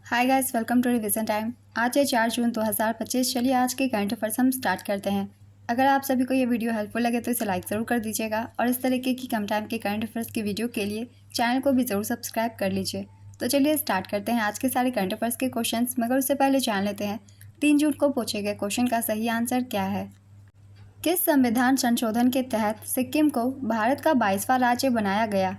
Hi guys, welcome to revision time. आज है 4 जून 2025। चलिए आज के करंट अफेयर्स हम स्टार्ट करते हैं। अगर आप सभी को ये वीडियो हेल्पफुल लगे तो इसे लाइक ज़रूर कर दीजिएगा और इस तरीके की कम टाइम के करंट अफेयर्स की वीडियो के लिए चैनल को भी ज़रूर सब्सक्राइब कर लीजिए। तो चलिए स्टार्ट करते हैं आज के सारे करंट अफेयर्स के क्वेश्चन, मगर उससे पहले जान लेते हैं 3 जून को पूछे गए क्वेश्चन का सही आंसर क्या है। किस संविधान संशोधन के तहत सिक्किम को भारत का 22वां राज्य बनाया गया?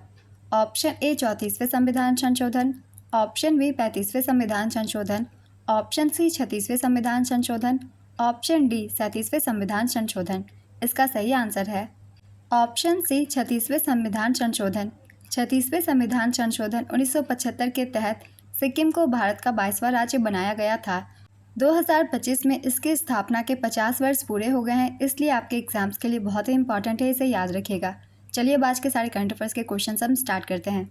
ऑप्शन ए 34वें संविधान संशोधन, ऑप्शन बी 35वें संविधान संशोधन, ऑप्शन सी 36वें संविधान संशोधन, ऑप्शन डी 37वें संविधान संशोधन। इसका सही आंसर है ऑप्शन सी 36वें संविधान संशोधन। 36वें संविधान संशोधन 1975 के तहत सिक्किम को भारत का 22वां राज्य बनाया गया था। 2025 में इसकी स्थापना के 50 वर्ष पूरे हो गए हैं, इसलिए आपके एग्जाम्स के लिए बहुत ही इंपॉर्टेंट है, इसे याद रखिएगा। चलिए अब आज के सारे करंट अफेयर्स के क्वेश्चन हम स्टार्ट करते हैं।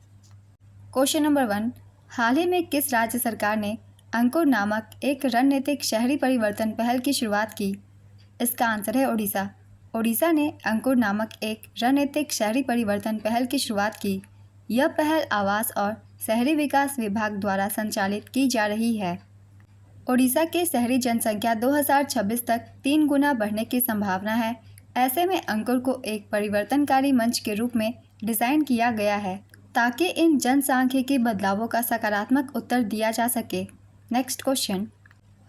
क्वेश्चन नंबर 1, हाल ही में किस राज्य सरकार ने अंकुर नामक एक रणनीतिक शहरी परिवर्तन पहल की शुरुआत की? इसका आंसर है ओडिशा। ओडिशा ने अंकुर नामक एक रणनीतिक शहरी परिवर्तन पहल की शुरुआत की। यह पहल आवास और शहरी विकास विभाग द्वारा संचालित की जा रही है। ओडिशा के शहरी जनसंख्या 2026 तक 3 गुना बढ़ने की संभावना है। ऐसे में अंकुर को एक परिवर्तनकारी मंच के रूप में डिज़ाइन किया गया है ताकि इन जनसांख्यिकी बदलावों का सकारात्मक उत्तर दिया जा सके। नेक्स्ट क्वेश्चन,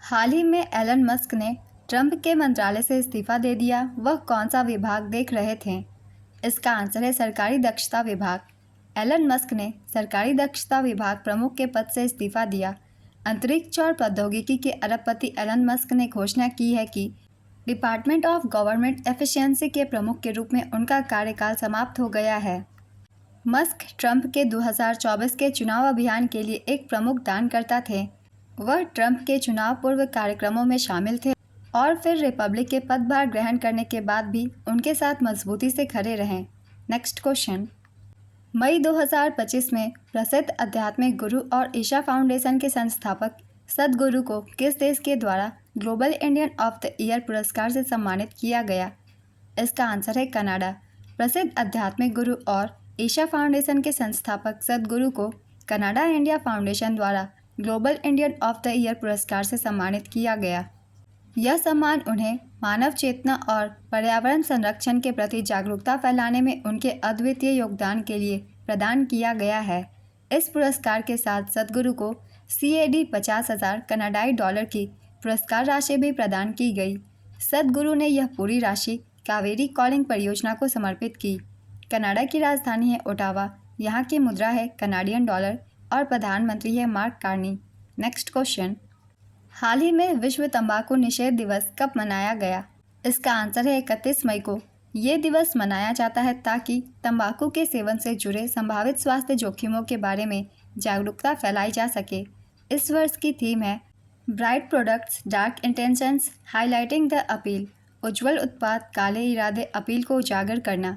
हाल ही में एलन मस्क ने ट्रंप के मंत्रालय से इस्तीफा दे दिया। वह कौन सा विभाग देख रहे थे? इसका आंसर है सरकारी दक्षता विभाग। एलन मस्क ने सरकारी दक्षता विभाग प्रमुख के पद से इस्तीफा दिया। अंतरिक्ष और प्रौद्योगिकी के अरबपति एलन मस्क ने घोषणा की है कि डिपार्टमेंट ऑफ गवर्नमेंट एफिशिएंसी के प्रमुख के रूप में उनका कार्यकाल समाप्त हो गया है। मस्क ट्रंप के 2024 के चुनाव अभियान के लिए एक प्रमुख दानकर्ता थे। वह ट्रंप के चुनाव पूर्व कार्यक्रमों में शामिल थे और फिर रिपब्लिक के पदभार ग्रहण करने के बाद भी उनके साथ मजबूती से खड़े रहे। नेक्स्ट क्वेश्चन, मई 2025 में प्रसिद्ध आध्यात्मिक गुरु और ईशा फाउंडेशन के संस्थापक सद्गुरु को किस देश के द्वारा global Indian of the year पुरस्कार से सम्मानित किया गया? इसका आंसर है कनाडा। प्रसिद्ध आध्यात्मिक गुरु और ईशा फाउंडेशन के संस्थापक सद्गुरु को कनाडा इंडिया फाउंडेशन द्वारा global Indian of the year पुरस्कार से सम्मानित किया गया। यह सम्मान उन्हें मानव चेतना और पर्यावरण संरक्षण के प्रति जागरूकता फैलाने में उनके अद्वितीय योगदान के लिए प्रदान किया गया है। इस पुरस्कार के साथ सद्गुरु को CAD 50,000 कनाडाई डॉलर की पुरस्कार राशि भी प्रदान की गई। सद्गुरु ने यह पूरी राशि कावेरी कॉलिंग परियोजना को समर्पित की। कनाडा की राजधानी है ओटावा। यहाँ की मुद्रा है कनाडियन डॉलर और प्रधानमंत्री है मार्क कार्नी। नेक्स्ट क्वेश्चन, हाल ही में विश्व तंबाकू निषेध दिवस कब मनाया गया? इसका आंसर है 31 मई को। ये दिवस मनाया जाता है ताकि तंबाकू के सेवन से जुड़े संभावित स्वास्थ्य जोखिमों के बारे में जागरूकता फैलाई जा सके। इस वर्ष की थीम है bright products dark intentions highlighting the appeal. उज्ज्वल उत्पाद काले इरादे अपील को उजागर करना।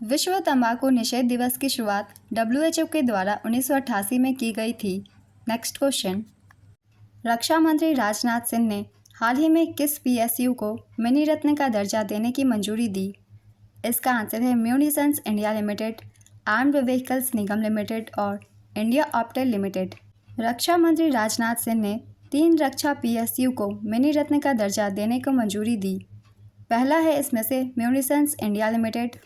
विश्व तंबाकू निषेध दिवस की शुरुआत WHO के द्वारा 1988 में की गई थी। नेक्स्ट क्वेश्चन, रक्षा मंत्री राजनाथ सिंह ने हाल ही में किस PSU को मिनी रत्न का दर्जा देने की मंजूरी दी? इसका आंसर है munitions India limited, armoured vehicles Nigam limited और इंडिया ऑप्टेल लिमिटेड। रक्षा मंत्री राजनाथ सिंह ने 3 रक्षा PSU को मिनी रत्न का दर्जा देने को मंजूरी दी। पहला है इसमें से म्यूनिशंस इंडिया लिमिटेड,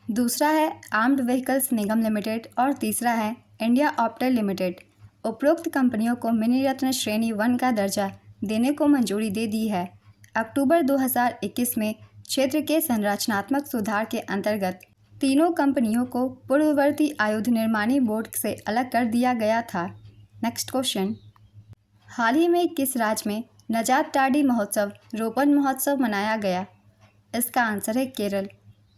दूसरा है आर्म्ड व्हीकल्स निगम लिमिटेड और तीसरा है इंडिया ऑप्टेल लिमिटेड। उपरोक्त कंपनियों को मिनी रत्न श्रेणी 1 का दर्जा देने को मंजूरी दे दी है। अक्टूबर 2021 में क्षेत्र के संरचनात्मक सुधार के अंतर्गत तीनों कंपनियों को पूर्ववर्ती आयुध निर्माणी बोर्ड से अलग कर दिया गया था। नेक्स्ट क्वेश्चन, हाल ही में किस राज्य में नजात टाडी महोत्सव रोपण महोत्सव मनाया गया? इसका आंसर है केरल।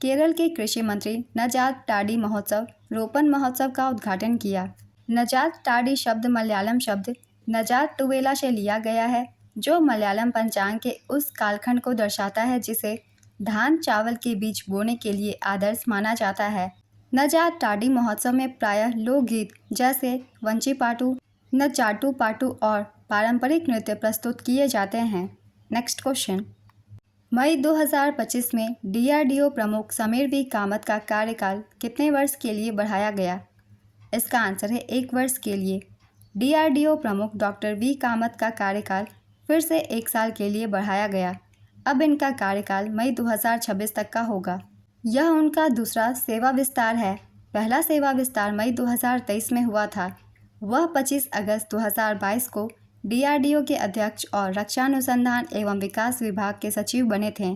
केरल के कृषि मंत्री नजात टाडी महोत्सव रोपण महोत्सव का उद्घाटन किया। नजात टाडी शब्द मलयालम शब्द नजात टुवेला से लिया गया है, जो मलयालम पंचांग के उस कालखंड को दर्शाता है जिसे धान चावल के बीज बोने के लिए आदर्श माना जाता है। नजात टाडी महोत्सव में प्रायः लोकगीत जैसे वंची पाटू, नचाटू पाटू और पारंपरिक नृत्य प्रस्तुत किए जाते हैं। नेक्स्ट क्वेश्चन, मई 2025 में DRDO प्रमुख समीर V कामत का कार्यकाल कितने वर्ष के लिए बढ़ाया गया? इसका आंसर है 1 वर्ष के लिए। डीआरडीओ प्रमुख डॉक्टर वी कामत का कार्यकाल फिर से 1 साल के लिए बढ़ाया गया। अब इनका कार्यकाल मई 2026 तक का होगा। यह उनका दूसरा सेवा विस्तार है। पहला सेवा विस्तार मई 2023 में हुआ था। वह 25 अगस्त 2022 को डीआरडीओ के अध्यक्ष और रक्षा अनुसंधान एवं विकास विभाग के सचिव बने थे।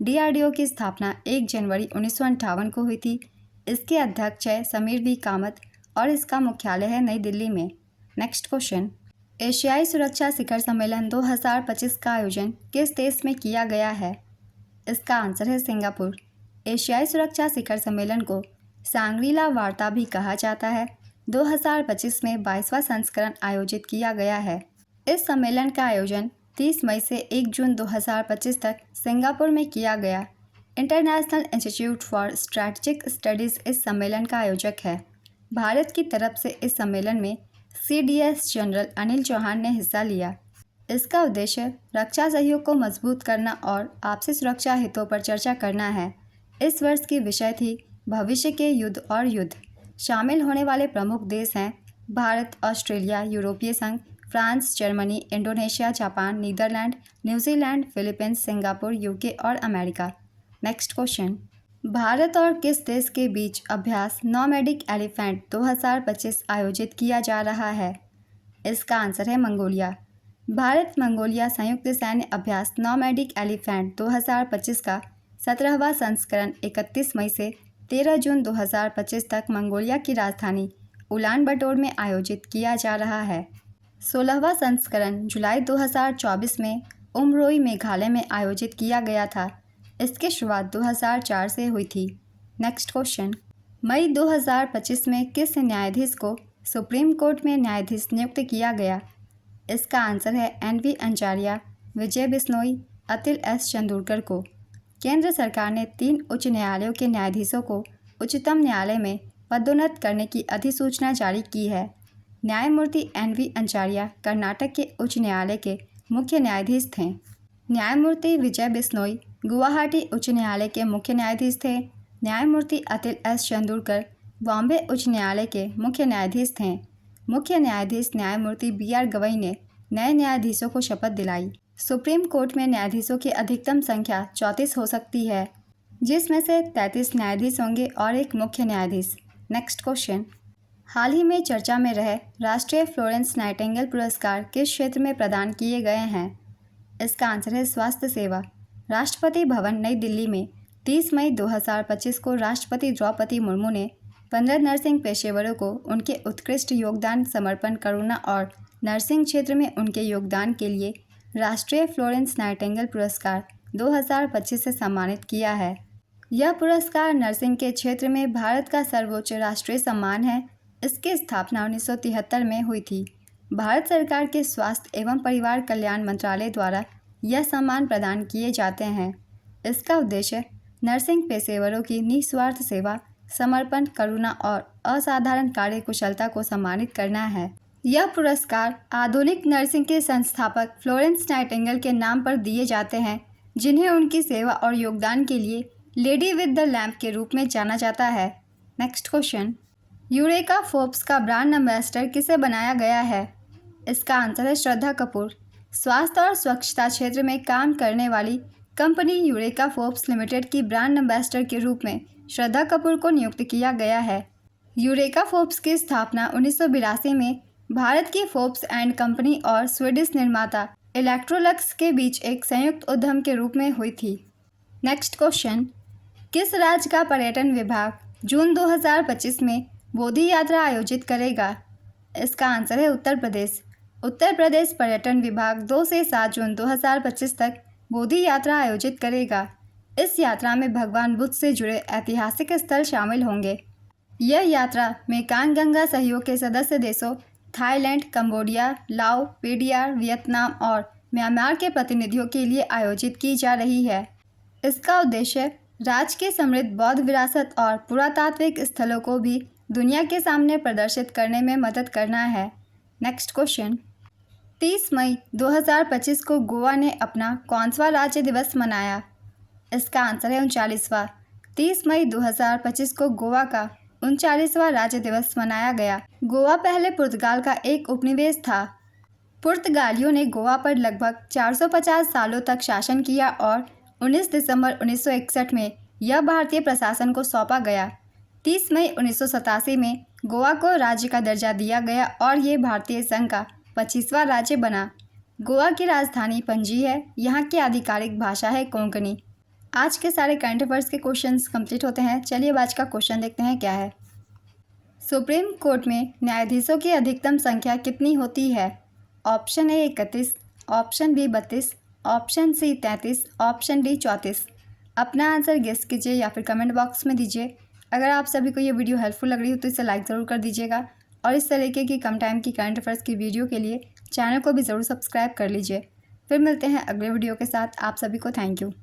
डीआरडीओ की स्थापना 1 जनवरी 1958 को हुई थी। इसके अध्यक्ष है समीर वी कामत और इसका मुख्यालय है नई दिल्ली में। नेक्स्ट क्वेश्चन, एशियाई सुरक्षा शिखर सम्मेलन 2025 का आयोजन किस देश में किया गया है? इसका आंसर है सिंगापुर। एशियाई सुरक्षा शिखर सम्मेलन को सांग्रीला वार्ता भी कहा जाता है। 2025 में 22वां संस्करण आयोजित किया गया है। इस सम्मेलन का आयोजन 30 मई से 1 जून 2025 तक सिंगापुर में किया गया। International institute for strategic studies इस सम्मेलन का आयोजक है। भारत की तरफ से इस सम्मेलन में CDS जनरल अनिल चौहान ने हिस्सा लिया। इसका उद्देश्य रक्षा सहयोग को मजबूत करना और आपसी सुरक्षा हितों पर चर्चा करना है। इस वर्ष की विषय थी भविष्य के युद्ध और युद्ध। शामिल होने वाले प्रमुख देश हैं भारत, ऑस्ट्रेलिया, यूरोपीय संघ, France, Germany, Indonesia, Japan, Netherland, New Zealand, Philippines, Singapore, UK और अमेरिका। नेक्स्ट क्वेश्चन, भारत और किस देश के बीच अभ्यास नॉमैडिक एलिफेंट 2025 आयोजित किया जा रहा है? इसका आंसर है मंगोलिया। भारत मंगोलिया संयुक्त सैन्य अभ्यास नॉमैडिक एलिफेंट 2025 का 17वां संस्करण 31 मई से 13 जून 2025 तक मंगोलिया की राजधानी उलान बटोर में आयोजित किया जा रहा है। 16वां संस्करण जुलाई 2024 में उमरोई मेघालय में आयोजित किया गया था। इसकी शुरुआत 2004 से हुई थी। नेक्स्ट क्वेश्चन, मई 2025 में किस न्यायाधीश को सुप्रीम कोर्ट में न्यायाधीश नियुक्त किया गया? इसका आंसर है NV अंचारिया, विजय बिश्नोई, अतिल S चंदूरकर को। केंद्र सरकार ने 3 उच्च न्यायालयों के न्यायाधीशों को उच्चतम न्यायालय में पदोन्नत करने की अधिसूचना जारी की है। न्यायमूर्ति NV अंचारिया कर्नाटक के उच्च न्यायालय के मुख्य न्यायाधीश थे। न्यायमूर्ति विजय बिश्नोई गुवाहाटी उच्च न्यायालय के मुख्य न्यायाधीश थे। न्यायमूर्ति अतिल S चंदूरकर बॉम्बे उच्च न्यायालय के मुख्य न्यायाधीश थे। मुख्य न्यायाधीश न्यायमूर्ति BR गवई ने नए न्यायाधीशों को शपथ दिलाई। सुप्रीम कोर्ट में न्यायाधीशों की अधिकतम संख्या 34 हो सकती है, जिसमें से 33 न्यायाधीश होंगे और एक मुख्य न्यायाधीश। नेक्स्ट क्वेश्चन, हाल ही में चर्चा में रहे राष्ट्रीय फ्लोरेंस नाइटिंगेल पुरस्कार किस क्षेत्र में प्रदान किए गए हैं? इसका आंसर है स्वास्थ्य सेवा। राष्ट्रपति भवन नई दिल्ली में 30 मई 2025 को राष्ट्रपति द्रौपदी मुर्मू ने 15 नर्सिंग पेशेवरों को उनके उत्कृष्ट योगदान, समर्पण, करुणा और नर्सिंग क्षेत्र में उनके योगदान के लिए राष्ट्रीय फ्लोरेंस नाइटिंगेल पुरस्कार 2025 से सम्मानित किया है। यह पुरस्कार नर्सिंग के क्षेत्र में भारत का सर्वोच्च राष्ट्रीय सम्मान है। इसकी स्थापना 1973 में हुई थी। भारत सरकार के स्वास्थ्य एवं परिवार कल्याण मंत्रालय द्वारा यह सम्मान प्रदान किए जाते हैं। इसका उद्देश्य नर्सिंग पेशेवरों की निस्वार्थ सेवा, समर्पण, करुणा और असाधारण कार्यकुशलता को सम्मानित करना है। यह पुरस्कार आधुनिक नर्सिंग के संस्थापक फ्लोरेंस नाइटिंगेल के नाम पर दिए जाते हैं, जिन्हें उनकी सेवा और योगदान के लिए लेडी विद द लैम्प के रूप में जाना जाता है। नेक्स्ट क्वेश्चन, यूरेका फोर्ब्स का ब्रांड एम्बेसडर किसे बनाया गया है? इसका आंसर है श्रद्धा कपूर। स्वास्थ्य और स्वच्छता क्षेत्र में काम करने वाली कंपनी यूरेका फोर्ब्स लिमिटेड की ब्रांड एम्बेसडर के रूप में श्रद्धा कपूर को नियुक्त किया गया है। यूरेका फोर्ब्स की स्थापना 1982 में भारत की फोर्ब्स एंड कंपनी और स्वीडिश निर्माता इलेक्ट्रोलक्स के बीच एक संयुक्त उद्यम के रूप में हुई थी। नेक्स्ट क्वेश्चन, किस राज्य का पर्यटन विभाग जून 2025 में बोधि यात्रा आयोजित करेगा? इसका आंसर है उत्तर प्रदेश। उत्तर प्रदेश पर्यटन विभाग 2 से 7 जून 2025 तक बोधि यात्रा आयोजित करेगा। इस यात्रा में भगवान बुद्ध से जुड़े ऐतिहासिक स्थल शामिल होंगे। यह यात्रा मेकांग गंगा सहयोग के सदस्य देशों थाईलैंड, कंबोडिया, लाओ, PDR, वियतनाम और म्यांमार के प्रतिनिधियों के लिए आयोजित की जा रही है। इसका उद्देश्य राज्य की समृद्ध बौद्ध विरासत और पुरातात्विक स्थलों को भी दुनिया के सामने प्रदर्शित करने में मदद करना है। नेक्स्ट क्वेश्चन, 30 मई 2025 को गोवा ने अपना कौनसा राज्य दिवस मनाया? इसका आंसर है 39वां। 30 मई 2025 को गोवा का 39वां राज्य दिवस मनाया गया। गोवा पहले पुर्तगाल का एक उपनिवेश था। पुर्तगालियों ने गोवा पर लगभग 450 सालों तक शासन किया और 19 दिसंबर 1961 में यह भारतीय प्रशासन को सौंपा गया। 30 मई 1987 में गोवा को राज्य का दर्जा दिया गया और ये भारतीय संघ का 25वां राज्य बना। गोवा की राजधानी पणजी है। यहाँ की आधिकारिक भाषा है कोंकणी। आज के सारे करंट अफेयर्स के क्वेश्चंस कंप्लीट होते हैं। चलिए अब आज का क्वेश्चन देखते हैं क्या है। सुप्रीम कोर्ट में न्यायाधीशों की अधिकतम संख्या कितनी होती है? Option A 31, option B 32, option C 33, option D 34। अपना आंसर गेस कीजिए या फिर कमेंट बॉक्स में दीजिए। अगर आप सभी को ये वीडियो हेल्पफुल लग रही हो तो इसे लाइक ज़रूर कर दीजिएगा और इस तरीके की कम टाइम की करंट अफेयर्स की वीडियो के लिए चैनल को भी ज़रूर सब्सक्राइब कर लीजिए। फिर मिलते हैं अगले वीडियो के साथ। आप सभी को थैंक यू।